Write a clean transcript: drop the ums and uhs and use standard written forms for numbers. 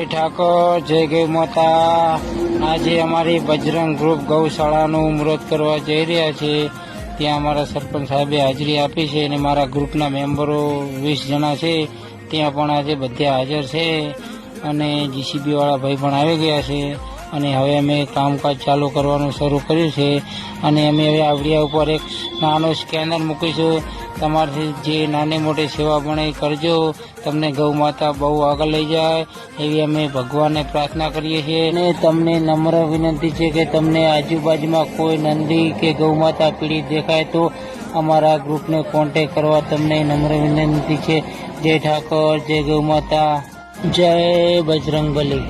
ઠાકોર, જય ગૌ માતા। આજે અમારી બજરંગ ગ્રુપ ગૌશાળાનું મુહૂર્ત કરવા જઈ રહ્યા છે। ત્યાં અમારા સરપંચ સાહેબે હાજરી આપી છે અને મારા ગ્રુપના મેમ્બરો 20 જણા છે, ત્યાં પણ આજે બધા હાજર છે અને જીસીબી વાળા ભાઈ પણ આવી ગયા છે અને હવે અમે કામકાજ ચાલુ કરવાનું શરૂ કર્યું છે અને અમે હવે આવડિયા ઉપર એક નાનો સ્કેનર મૂકીશું। તમારી જે નાની મોટી સેવા બને કરજો, તમને ગૌ માતા બહુ આગળ લઈ જાય એવી અમે ભગવાનને પ્રાર્થના કરીએ છીએ। અને તમને નમ્ર વિનંતી છે કે તમને આજુબાજુમાં કોઈ નંદી કે ગૌ માતા પીડિત દેખાય તો અમારા ગ્રુપને કોન્ટેક કરવા તમને નમ્ર વિનંતી છે। જય ઠાકોર, જય ગૌ માતા, જય બજરંગબલી।